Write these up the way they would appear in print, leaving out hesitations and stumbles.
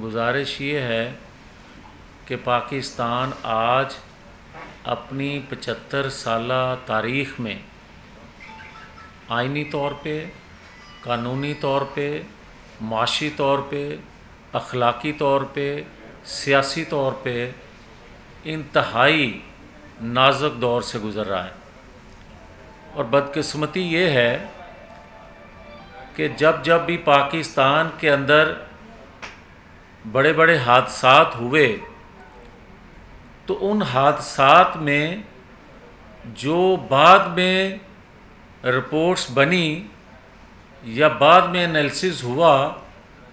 गुजारिश ये है कि पाकिस्तान आज अपनी 75 साला तारीख़ में आइनी तौर पे, कानूनी तौर पे, माशी तौर पे, अखलाकी तौर पे, सियासी तौर पे इंतहाई नाजुक दौर से गुज़र रहा है। और बदकिस्मती ये है कि जब जब भी पाकिस्तान के अंदर बड़े बड़े हादसात हुए तो उन हादसात में जो बाद में रिपोर्ट्स बनी या बाद में एनालिसिस हुआ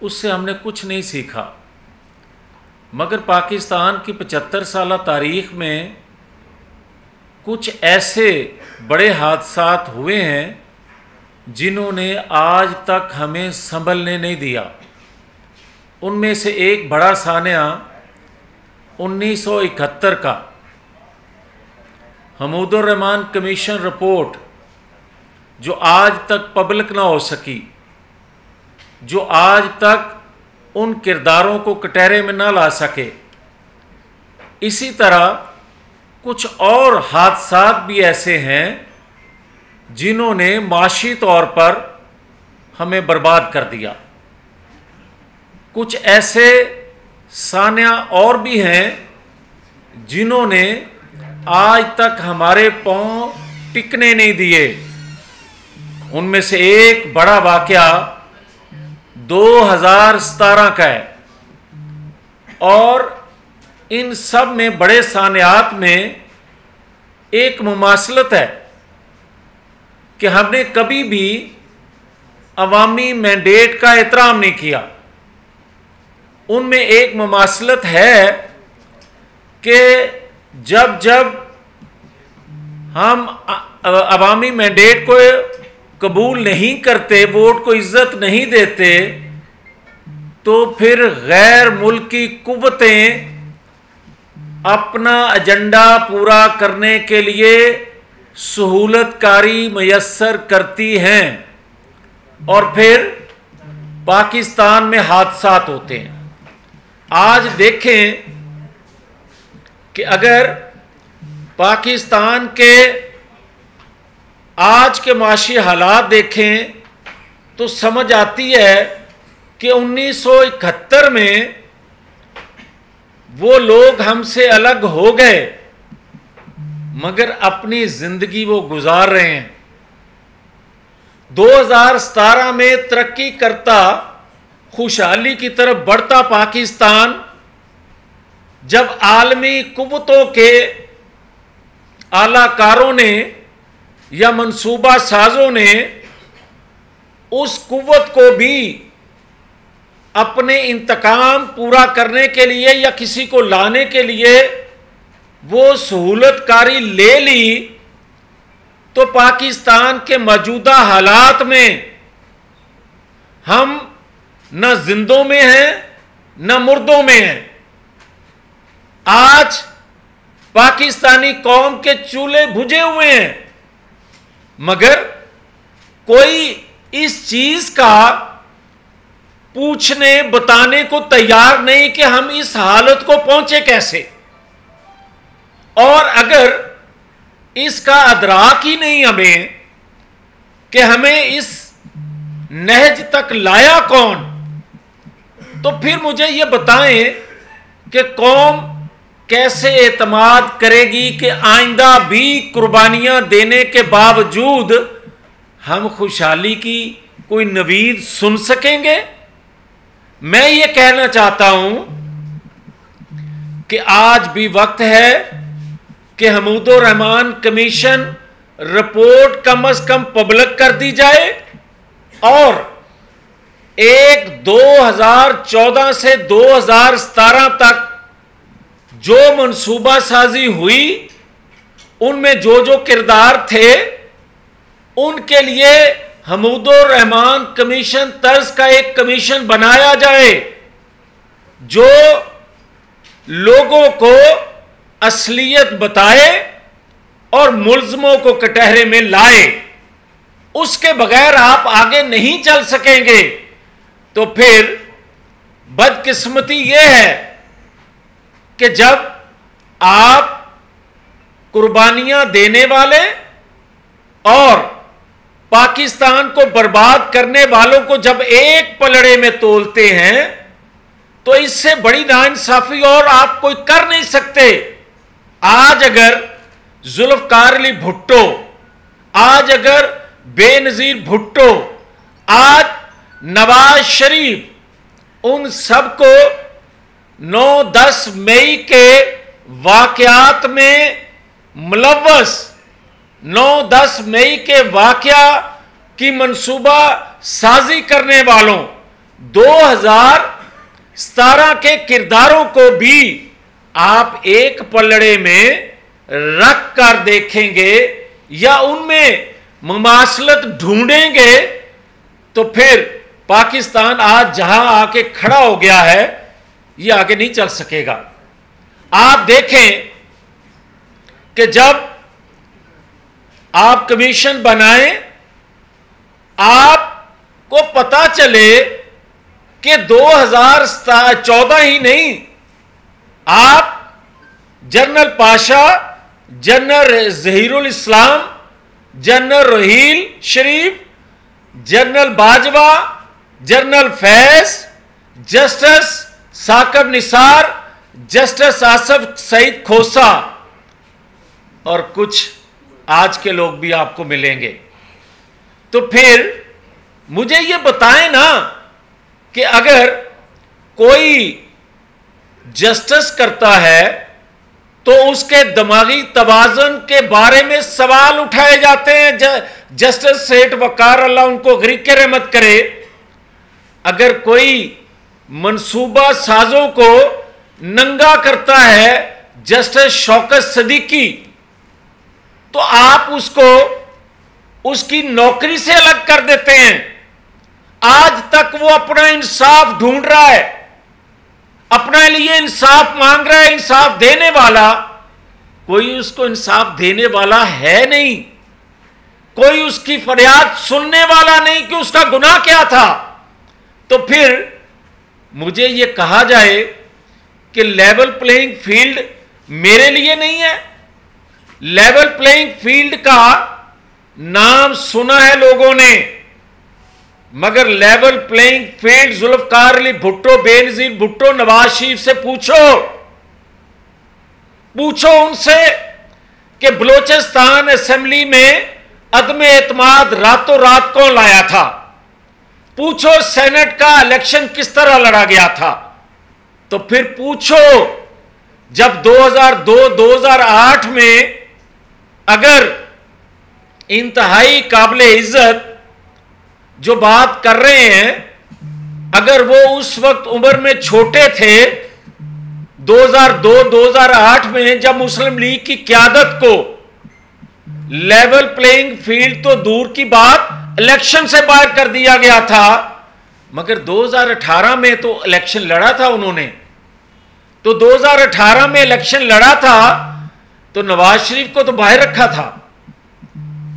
उससे हमने कुछ नहीं सीखा। मगर पाकिस्तान की 75 साला तारीख़ में कुछ ऐसे बड़े हादसात हुए हैं जिन्होंने आज तक हमें संभलने नहीं दिया। उनमें से एक बड़ा सानिया 1971 का हमूदुर रहमान कमीशन रिपोर्ट, जो आज तक पब्लिक ना हो सकी, जो आज तक उन किरदारों को कटहरे में ना ला सके। इसी तरह कुछ और हादसात भी ऐसे हैं जिन्होंने माशी तौर पर हमें बर्बाद कर दिया। कुछ ऐसे सानिया और भी हैं जिन्होंने आज तक हमारे पांव टिकने नहीं दिए। उनमें से एक बड़ा वाकया 2017 का है और इन सब में बड़े सानियात में एक मुमासलत है कि हमने कभी भी अवामी मैंडेट का एहतराम नहीं किया। उनमें एक मुमासलत है कि जब जब हम अवामी मैंडेट को कबूल नहीं करते, वोट को इज्जत नहीं देते, तो फिर गैर मुल्की कुव्वतें अपना एजेंडा पूरा करने के लिए सहूलतकारी मुयस्सर करती हैं और फिर पाकिस्तान में हादसात होते हैं। आज देखें कि अगर पाकिस्तान के आज के माशी हालात देखें तो समझ आती है कि 1971 में वो लोग हमसे अलग हो गए मगर अपनी जिंदगी वो गुजार रहे हैं। 2017 में तरक्की करता, खुशहाली की तरफ बढ़ता पाकिस्तान जब आलमी कुव्वतों के आलाकारों ने या मंसूबा साजों ने उस कुव्वत को भी अपने इंतकाम पूरा करने के लिए या किसी को लाने के लिए वो सहूलतकारी ले ली, तो पाकिस्तान के मौजूदा हालात में हम न जिंदों में हैं न मुर्दों में हैं। आज पाकिस्तानी कौम के चूल्हे बुझे हुए हैं मगर कोई इस चीज का पूछने बताने को तैयार नहीं कि हम इस हालत को पहुंचे कैसे, और अगर इसका अदराक ही नहीं हमें कि हमें इस नहज तक लाया कौन, तो फिर मुझे यह बताएं कि कौम कैसे एतमाद करेगी कि आइंदा भी कुर्बानियां देने के बावजूद हम खुशहाली की कोई नवीद सुन सकेंगे। मैं ये कहना चाहता हूं कि आज भी वक्त है कि हमूदुर रहमान कमीशन रिपोर्ट कम अज कम पब्लिक कर दी जाए और 2014 से 2017 तक जो मंसूबा साजी हुई उनमें जो जो किरदार थे उनके लिए हमूदुर रहमान कमीशन तर्ज का एक कमीशन बनाया जाए जो लोगों को असलियत बताए और मुल्ज़मों को कटहरे में लाए। उसके बगैर आप आगे नहीं चल सकेंगे। तो फिर बदकिस्मती यह है कि जब आप कुर्बानियां देने वाले और पाकिस्तान को बर्बाद करने वालों को जब एक पलड़े में तोलते हैं, तो इससे बड़ी नाइंसाफी और आप कोई कर नहीं सकते। आज अगर जुल्फकार अली भुट्टो, आज अगर बेनजीर भुट्टो, आज नवाज शरीफ, उन सबको 9-10 मई के वाकयात में मुलव्वस, 9-10 मई के वाकया की मंसूबा साजी करने वालों, 2017 के किरदारों को भी आप एक पलड़े में रख कर देखेंगे या उनमें मुमासलत ढूंढेंगे, तो फिर पाकिस्तान आज जहां आके खड़ा हो गया है, ये आगे नहीं चल सकेगा। आप देखें कि जब आप कमीशन बनाएं, आपको पता चले कि 2014 ही नहीं, आप general Pasha, general Zaheerul Islam, general Raheel Sharif, general Bajwa, general Faiz, justice Saqib Nisar, justice Asif Saeed Khosa और कुछ आज के लोग भी आपको मिलेंगे। तो फिर मुझे ये बताएं ना कि अगर कोई जस्टिस करता है तो उसके दिमागी तवाज़ुन के बारे में सवाल उठाए जाते हैं। जस्टिस सेठ वकार, अल्लाह उनको गरीक रहमत करे, अगर कोई मंसूबा साजों को नंगा करता है जस्टिस शौकत सदीकी, तो आप उसको उसकी नौकरी से अलग कर देते हैं। आज तक वो अपना इंसाफ ढूंढ रहा है, अपने लिए इंसाफ मांग रहा है। इंसाफ देने वाला कोई उसको इंसाफ देने वाला है नहीं, कोई उसकी फरियाद सुनने वाला नहीं कि उसका गुनाह क्या था। तो फिर मुझे यह कहा जाए कि लेवल प्लेइंग फील्ड मेरे लिए नहीं है। लेवल प्लेइंग फील्ड का नाम सुना है लोगों ने, मगर level playing field Zulfikar Ali Bhutto, Benazir Bhutto, Nawaz Sharif से पूछो उनसे कि बलोचिस्तान असेंबली में अदम एतमाद रातों रात कौन लाया था। पूछो सेनेट का इलेक्शन किस तरह लड़ा गया था। तो फिर पूछो जब 2002-2008 में अगर इंतहाई काबिले इज्जत जो बात कर रहे हैं, अगर वो उस वक्त उम्र में छोटे थे, 2002-2008 में जब मुस्लिम लीग की क़यादत को लेवल प्लेइंग फील्ड तो दूर की बात, इलेक्शन से बाहर कर दिया गया था, मगर 2018 में तो इलेक्शन लड़ा था उन्होंने। तो 2018 में इलेक्शन लड़ा था तो नवाज शरीफ को तो बाहर रखा था।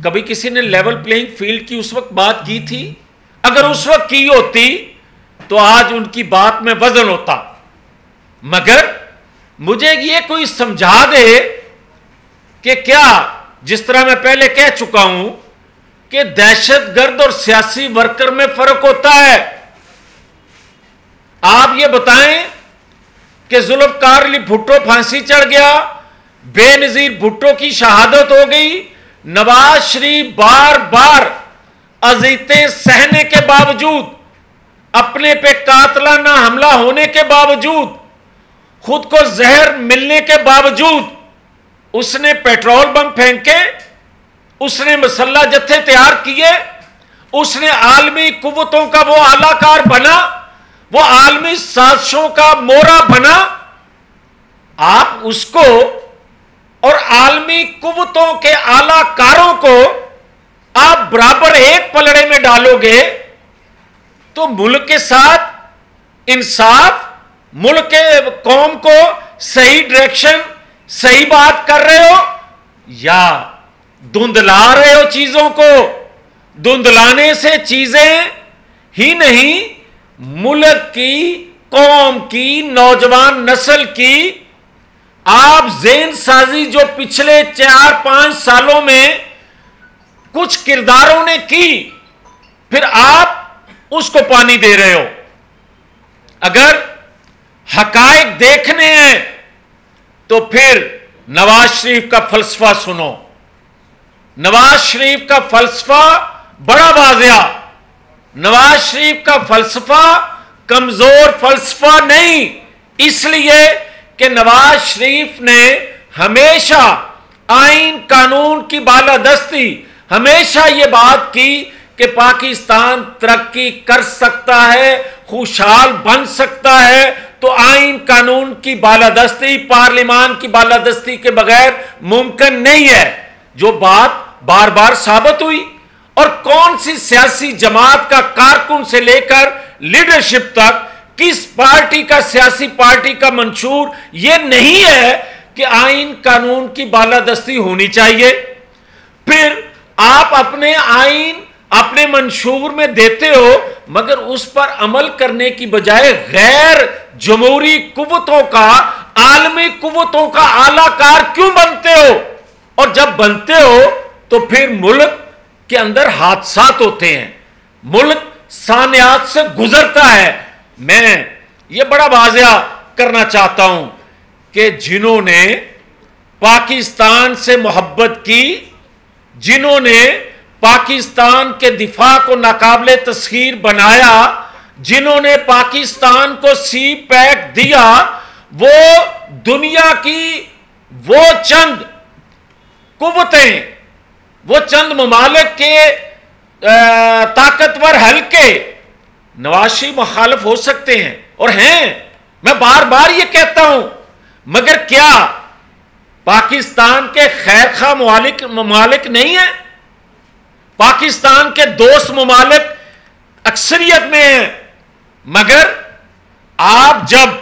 कभी किसी ने लेवल प्लेइंग फील्ड की उस वक्त बात की थी? अगर उस वक्त की होती तो आज उनकी बात में वजन होता। मगर मुझे ये कोई समझा दे कि क्या, जिस तरह मैं पहले कह चुका हूं कि दहशतगर्द और सियासी वर्कर में फर्क होता है। आप ये बताएं कि जुल्फकार अली भुट्टो फांसी चढ़ गया, बेनजीर भुट्टो की शहादत हो गई, नवाज शरीफ बार बार अज़ीतें सहने के बावजूद, अपने पे कातलाना हमला होने के बावजूद, खुद को जहर मिलने के बावजूद उसने पेट्रोल बम फेंके, उसने मसल्ला जत्थे तैयार किए, उसने आलमी कुव्वतों का वो आलाकार बना, वो आलमी साजिशों का मोहरा बना। आप उसको और आलमी कुव्वतों के आलाकारों को आप बराबर एक पलड़े में डालोगे तो मुल्क के साथ इंसाफ, मुल्क के कौम को सही डायरेक्शन, सही बात कर रहे हो या धुंधला रहे हो चीजों को। धुंधलाने से चीजें ही नहीं, मुल्क की कौम की, नौजवान नस्ल की आप ज़ेन साजी जो पिछले 4-5 सालों में कुछ किरदारों ने की, फिर आप उसको पानी दे रहे हो। अगर हकायक देखने हैं तो फिर नवाज शरीफ का फलसफा सुनो। नवाज शरीफ का फलसफा बड़ा वाज़िया। नवाज शरीफ का फलसफा कमजोर फलसफा नहीं, इसलिए कि नवाज शरीफ ने हमेशा आइन कानून की बालादस्ती, हमेशा यह बात की कि पाकिस्तान तरक्की कर सकता है, खुशहाल बन सकता है, तो आइन कानून की बालादस्ती, पार्लियामान की बालादस्ती के बगैर मुमकिन नहीं है, जो बात बार बार साबित हुई। और कौन सी सियासी जमात का कारकुन से लेकर लीडरशिप तक किस पार्टी का, सियासी पार्टी का मंशूर यह नहीं है कि आइन कानून की बालादस्ती होनी चाहिए। फिर आप अपने आइन अपने मंशूर में देते हो, मगर उस पर अमल करने की बजाय गैर जमहूरी कुव्वतों का, आलमी कुव्वतों का आलाकार क्यों बनते हो? और जब बनते हो तो फिर मुल्क के अंदर हादसात होते हैं, मुल्क सानियात से गुजरता है। मैं ये बड़ा वाज़िया करना चाहता हूं कि जिन्होंने पाकिस्तान से मोहब्बत की, जिन्होंने पाकिस्तान के दिफा को नाकाबिले तस्खीर बनाया, जिन्होंने पाकिस्तान को सी पैक दिया, वो दुनिया की वो चंद कुव्वतें, वो चंद ममालिक के ताकतवर हल्के नवाज शरीफ मुखालिफ हो सकते हैं और हैं, मैं बार बार ये कहता हूं, मगर क्या पाकिस्तान के खैरखा ममालिक नहीं है? पाकिस्तान के दोस्त ममालिक अक्सरियत में हैं, मगर आप जब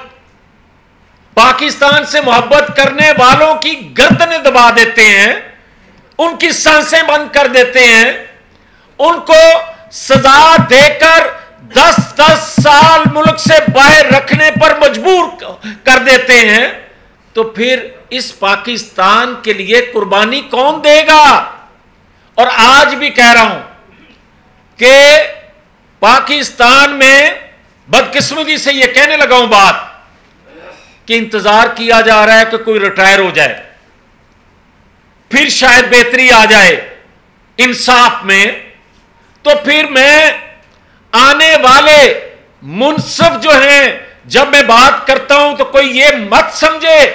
पाकिस्तान से मोहब्बत करने वालों की गर्दनें दबा देते हैं, उनकी सांसें बंद कर देते हैं, उनको सजा देकर 10-10 साल मुल्क से बाहर रखने पर मजबूर कर देते हैं, तो फिर इस पाकिस्तान के लिए कुर्बानी कौन देगा? और आज भी कह रहा हूं कि पाकिस्तान में बदकिस्मती से यह कहने लगा हूं बात कि इंतजार किया जा रहा है कि कोई रिटायर हो जाए, फिर शायद बेहतरी आ जाए इंसाफ में। तो फिर मैं आने वाले मुनसिफ जो हैं, जब मैं बात करता हूं तो कोई ये मत समझे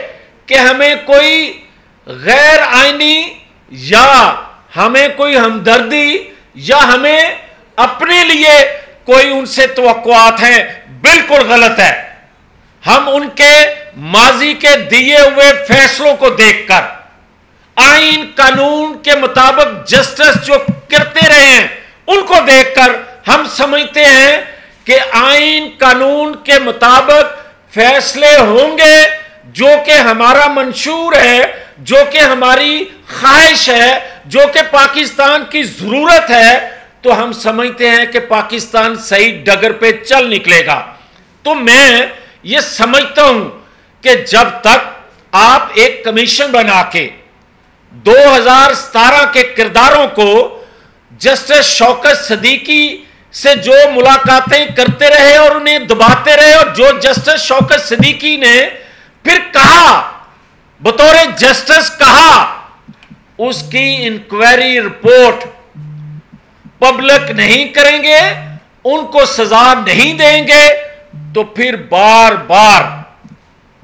कि हमें कोई गैर आईनी या हमें कोई हमदर्दी या हमें अपने लिए कोई उनसे तवक्कुआत हैं, बिल्कुल गलत है। हम उनके माजी के दिए हुए फैसलों को देखकर, आइन कानून के मुताबिक जस्टिस जो करते रहे हैं, उनको देखकर हम समझते हैं कि आइन कानून के मुताबिक फैसले होंगे जो कि हमारा मंशूर है, जो कि हमारी ख्वाहिश है, जो कि पाकिस्तान की जरूरत है, तो हम समझते हैं कि पाकिस्तान सही डगर पे चल निकलेगा। तो मैं ये समझता हूं कि जब तक आप एक कमीशन बना के 2017 के किरदारों को जस्टिस शौकत सदीकी से जो मुलाकातें करते रहे और उन्हें दबाते रहे, और जो जस्टिस शौकत सदीकी ने फिर कहा, बतौर जस्टिस कहा, उसकी इंक्वायरी रिपोर्ट पब्लिक नहीं करेंगे, उनको सजा नहीं देंगे, तो फिर बार बार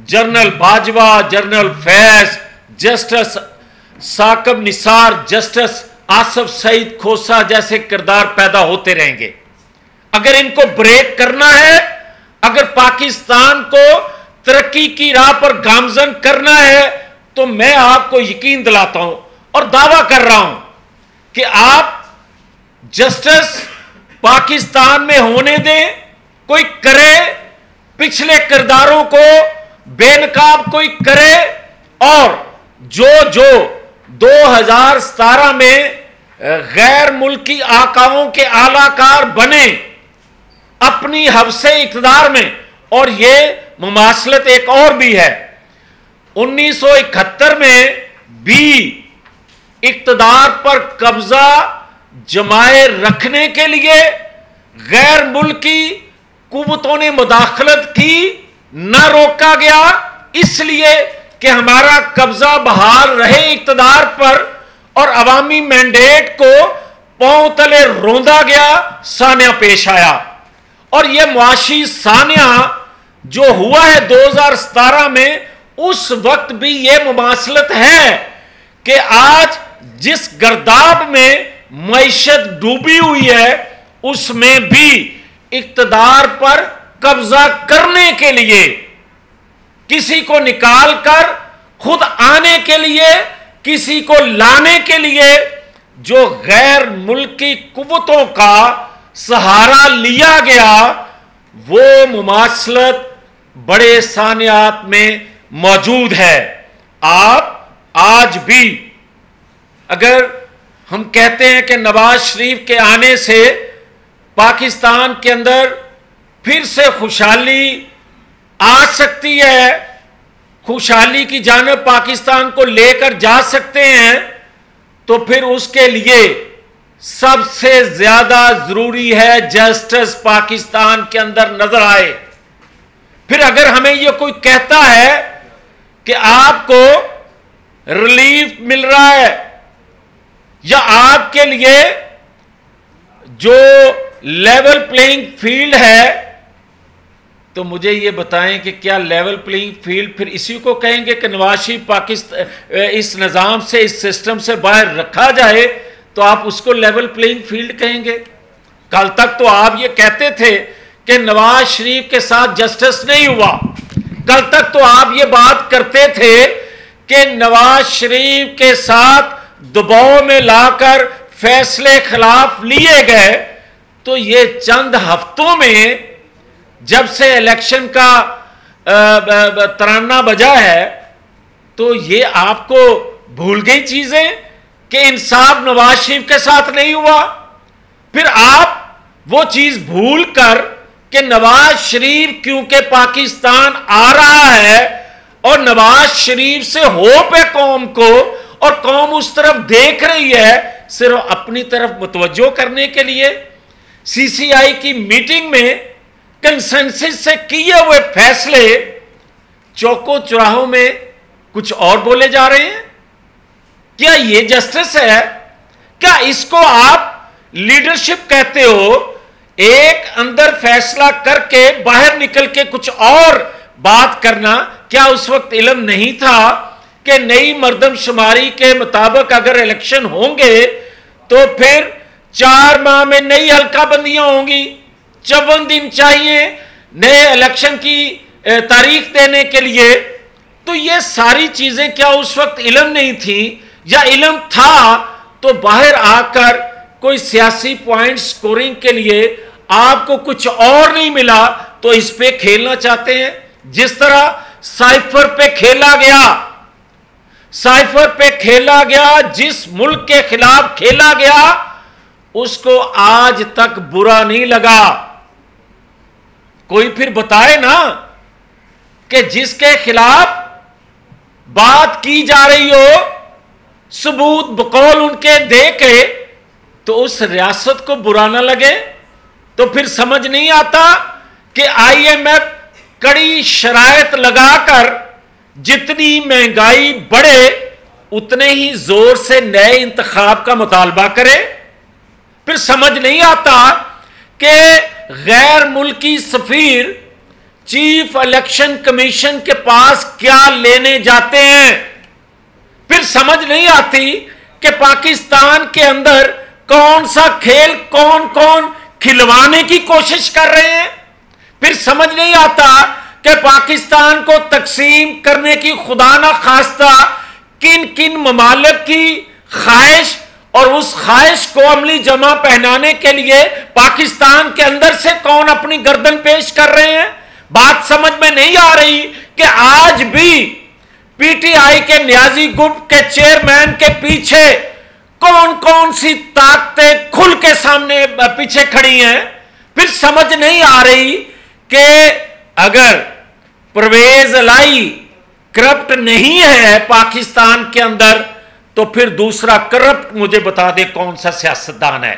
general Bajwa, general Faiz, justice Saqib Nisar, justice Asif Saeed Khosa जैसे किरदार पैदा होते रहेंगे। अगर इनको ब्रेक करना है, अगर पाकिस्तान को तरक्की की राह पर गामजन करना है, तो मैं आपको यकीन दिलाता हूं और दावा कर रहा हूं कि आप जस्टिस पाकिस्तान में होने दें, कोई करे, पिछले किरदारों को बेनकाब कोई करे, और जो 2017 में गैर मुल्की आकाओं के आलाकार बने अपनी हफ्से इक़्तिदार में, और ये मुमासलत एक और भी है। 1971 में भी इक्तदार पर कब्जा जमाए रखने के लिए गैर मुल्की कुव्वतों ने मुदाखलत की, न रोका गया, इसलिए कि हमारा कब्जा बहाल रहे इक्तदार पर, और अवामी मैंडेट को पांव तले रौंदा गया, सान्या पेश आया। और यह मुआशी सान्या जो हुआ है 2017 में, उस वक्त भी यह मुमासलत है कि आज जिस गर्दाब में मईशत डूबी हुई है उसमें भी इक्तदार पर कब्जा करने के लिए, किसी को निकाल कर खुद आने के लिए, किसी को लाने के लिए जो गैर मुल्की कुव्वतों का सहारा लिया गया, वो मुमासलत बड़े सानियात में मौजूद है। आप आज भी अगर हम कहते हैं कि नवाज शरीफ के आने से पाकिस्तान के अंदर फिर से खुशहाली आ सकती है, खुशहाली की जानिब पाकिस्तान को लेकर जा सकते हैं, तो फिर उसके लिए सबसे ज्यादा जरूरी है जस्टिस पाकिस्तान के अंदर नजर आए। फिर अगर हमें यह कोई कहता है कि आपको रिलीफ मिल रहा है या आपके लिए जो लेवल प्लेइंग फील्ड है, तो मुझे यह बताएं कि क्या लेवल प्लेइंग फील्ड फिर इसी को कहेंगे कि नवाज शरीफ पाकिस्तान इस निज़ाम से, इस सिस्टम से बाहर रखा जाए, तो आप उसको लेवल प्लेइंग फील्ड कहेंगे? कल तक तो आप ये कहते थे कि नवाज शरीफ के साथ जस्टिस नहीं हुआ। कल तक तो आप ये बात करते थे कि नवाज शरीफ के साथ दबाव में लाकर फैसले खिलाफ लिए गए। तो ये चंद हफ्तों में जब से इलेक्शन का तराना बजा है, तो ये आपको भूल गई चीजें कि इंसाफ नवाज शरीफ के साथ नहीं हुआ। फिर आप वो चीज भूल कर कि नवाज शरीफ क्योंकि पाकिस्तान आ रहा है और नवाज शरीफ से होप है कौम को, और कौम उस तरफ देख रही है सिर्फ अपनी तरफ मुतवज्जो करने के लिए। सीसीआई की मीटिंग में कंसेंसस से किए हुए फैसले चौकों चौराहों में कुछ और बोले जा रहे हैं। क्या ये जस्टिस है? क्या इसको आप लीडरशिप कहते हो? एक अंदर फैसला करके बाहर निकल के कुछ और बात करना। क्या उस वक्त इल्म नहीं था कि नई मर्दमशुमारी के मुताबिक अगर इलेक्शन होंगे तो फिर 4 माह में नई हल्का बंदियां होंगी, 54 दिन चाहिए नए इलेक्शन की तारीख देने के लिए? तो ये सारी चीजें क्या उस वक्त इल्म नहीं थी, या इल्म था तो बाहर आकर कोई सियासी पॉइंट स्कोरिंग के लिए आपको कुछ और नहीं मिला तो इस पे खेलना चाहते हैं? जिस तरह साइफर पे खेला गया, साइफर पे खेला गया, जिस मुल्क के खिलाफ खेला गया उसको आज तक बुरा नहीं लगा। कोई फिर बताए ना कि जिसके खिलाफ बात की जा रही हो, सबूत बकौल उनके दे के, तो उस रियासत को बुरा ना लगे। तो फिर समझ नहीं आता कि आईएमएफ कड़ी शराइत लगाकर जितनी महंगाई बढ़े उतने ही जोर से नए इंतखाब का मुतालबा करे। फिर समझ नहीं आता कि गैर मुल्की सफीर चीफ इलेक्शन कमीशन के पास क्या लेने जाते हैं। फिर समझ नहीं आती कि पाकिस्तान के अंदर कौन सा खेल कौन कौन खिलवाने की कोशिश कर रहे हैं। फिर समझ नहीं आता कि पाकिस्तान को तकसीम करने की खुदा ना खास्ता किन किन ममालिक की ख्वाहिश, और उस ख्वाहिश को अमली जमा पहनाने के लिए पाकिस्तान के अंदर से कौन अपनी गर्दन पेश कर रहे हैं। बात समझ में नहीं आ रही कि आज भी पीटीआई के नियाजी गुट के चेयरमैन के पीछे कौन कौन सी ताकतें खुल के सामने पीछे खड़ी हैं। फिर समझ नहीं आ रही कि अगर परवेज इलाही करप्ट नहीं है पाकिस्तान के अंदर, तो फिर दूसरा करप्ट मुझे बता दे कौन सा सियासतदान है।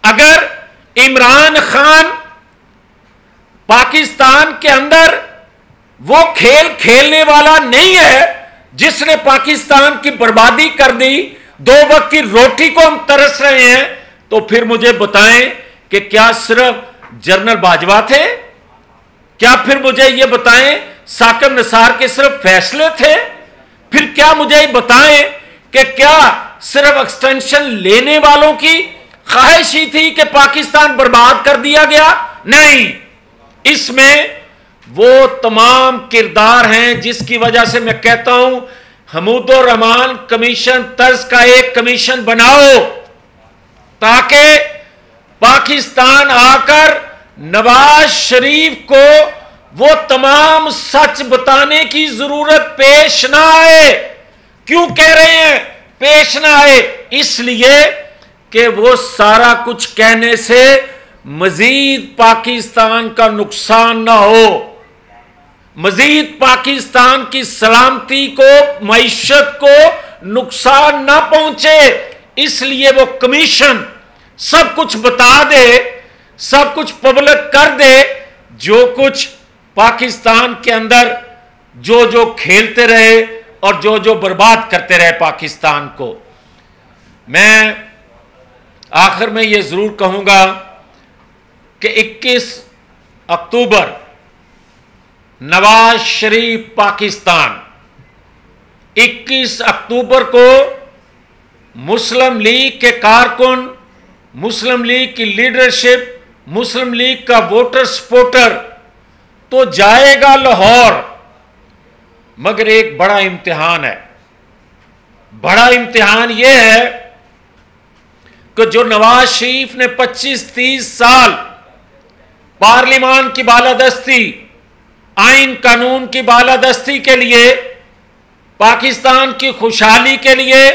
अगर इमरान खान पाकिस्तान के अंदर वो खेल खेलने वाला नहीं है जिसने पाकिस्तान की बर्बादी कर दी, 2 वक्त की रोटी को हम तरस रहे हैं, तो फिर मुझे बताएं कि क्या सिर्फ जनरल बाजवा थे? क्या फिर मुझे यह बताएं साकिब निसार के सिर्फ फैसले थे? फिर क्या मुझे बताएं कि क्या सिर्फ एक्सटेंशन लेने वालों की ख्वाहिश ही थी कि पाकिस्तान बर्बाद कर दिया गया? नहीं, इसमें वो तमाम किरदार हैं जिसकी वजह से मैं कहता हूं हमीदुर रहमान कमीशन तर्ज का एक कमीशन बनाओ, ताकि पाकिस्तान आकर नवाज शरीफ को वो तमाम सच बताने की जरूरत पेश ना आए। क्यों कह रहे हैं पेश ना आए? इसलिए कि वो सारा कुछ कहने से मजीद पाकिस्तान का नुकसान ना हो, मजीद पाकिस्तान की सलामती को, मईशत को नुकसान ना पहुंचे। इसलिए वो कमीशन सब कुछ बता दे, सब कुछ पब्लिक कर दे, जो कुछ पाकिस्तान के अंदर जो जो खेलते रहे और जो जो बर्बाद करते रहे पाकिस्तान को। मैं आखिर में ये जरूर कहूंगा कि 21 अक्टूबर नवाज शरीफ पाकिस्तान, 21 अक्टूबर को मुस्लिम लीग के कारकुन, मुस्लिम लीग की लीडरशिप, मुस्लिम लीग का वोटर सपोर्टर तो जाएगा लाहौर, मगर एक बड़ा इम्तिहान है। बड़ा इम्तिहान यह है कि जो नवाज शरीफ ने 25-30 साल पार्लियामान की बालादस्ती, आइन कानून की बालादस्ती के लिए, पाकिस्तान की खुशहाली के लिए,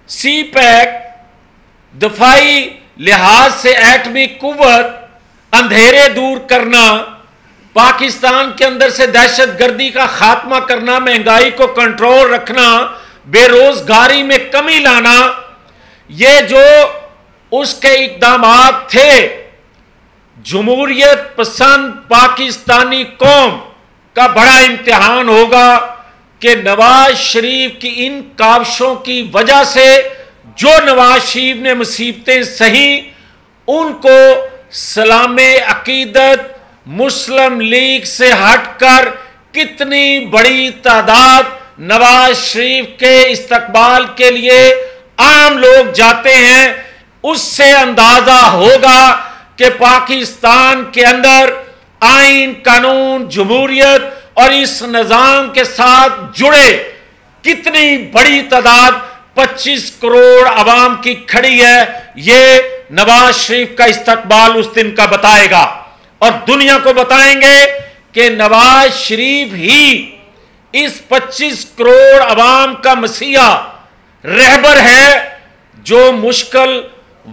सी पैक, दफाई लिहाज से एटमी कुव्वत, अंधेरे दूर करना, पाकिस्तान के अंदर से दहशतगर्दी का खात्मा करना, महंगाई को कंट्रोल रखना, बेरोजगारी में कमी लाना, ये जो उसके इकदामात थे, जमहूरियत पसंद पाकिस्तानी कौम का बड़ा इम्तिहान होगा कि नवाज शरीफ की इन काविशों की वजह से जो नवाज शरीफ ने मुसीबतें सही, उनको सलामे अकीदत मुस्लिम लीग से हटकर कितनी बड़ी तादाद नवाज शरीफ के इस्तकबाल के लिए आम लोग जाते हैं, उससे अंदाजा होगा कि पाकिस्तान के अंदर आइन कानून, जमहूरियत और इस निजाम के साथ जुड़े कितनी बड़ी तादाद 25 करोड़ आवाम की खड़ी है। ये नवाज शरीफ का इस्तकबाल उस दिन का बताएगा और दुनिया को बताएंगे कि नवाज शरीफ ही इस 25 करोड़ आवाम का मसीहा रहबर है, जो मुश्किल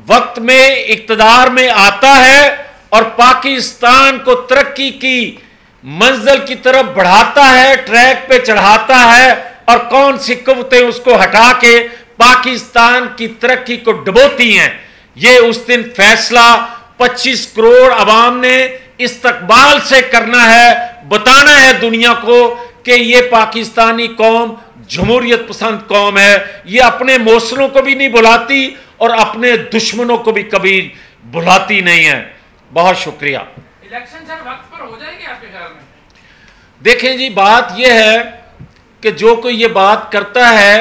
वक्त में इक्तदार में आता है और पाकिस्तान को तरक्की की मंजिल की तरफ बढ़ाता है, ट्रैक पे चढ़ाता है, और कौन सी कुव्वतें उसको हटा के पाकिस्तान की तरक्की को डुबोती हैं। ये उस दिन फैसला 25 करोड़ आवाम ने इस्तकबाल से करना है, बताना है दुनिया को कि ये पाकिस्तानी कौम जमहूरियत पसंद कौम है, ये अपने मौसलों को भी नहीं बुलाती और अपने दुश्मनों को भी कभी बुलाती नहीं है। बहुत शुक्रिया। इलेक्शन सर वक्त पर हो जाएंगे आपके ख्याल में? देखें जी, बात यह है कि जो कोई ये बात करता है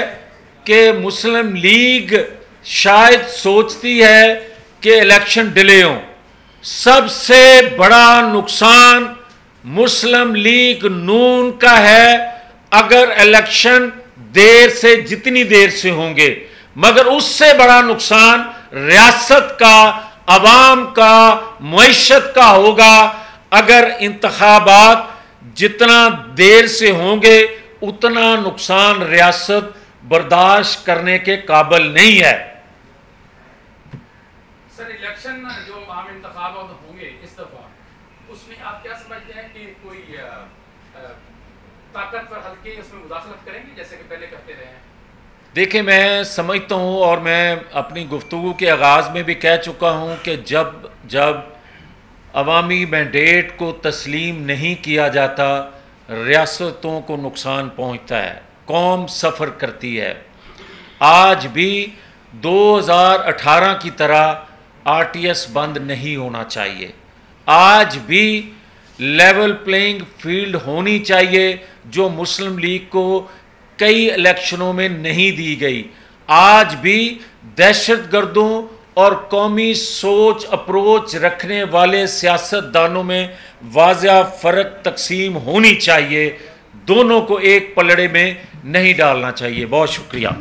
कि मुस्लिम लीग शायद सोचती है कि इलेक्शन डिले हो, सबसे बड़ा नुकसान मुस्लिम लीग नून का है अगर इलेक्शन देर से, जितनी देर से होंगे, मगर उससे बड़ा नुकसान रियासत का, अवाम का, मईशत का होगा अगर इंतखाबात जितना देर से होंगे उतना नुकसान रियासत बर्दाश्त करने के काबिल नहीं है। सर, इलेक्शन जो आम इंतखाबात होंगे इस दफा, उसमें आप क्या समझते हैं कि कोई ताकतवर हल्के उसमें मुदाखलत करेंगे जैसे कि पहले करते रहे हैं? देखिए, मैं समझता हूँ और मैं अपनी गुफ्तगू के आगाज़ में भी कह चुका हूँ कि जब जब अवामी मैंडेट को तस्लीम नहीं किया जाता, रियासतों को नुकसान पहुँचता है, कौम सफ़र करती है। आज भी 2018 की तरह RTS बंद नहीं होना चाहिए। आज भी लेवल प्लेइंग फील्ड होनी चाहिए, जो मुस्लिम लीग को कई इलेक्शनों में नहीं दी गई। आज भी दहशतगर्दों और कौमी सोच अप्रोच रखने वाले सियासतदानों में वाज़ेह फ़र्क तकसीम होनी चाहिए। दोनों को एक पलड़े में नहीं डालना चाहिए। बहुत शुक्रिया।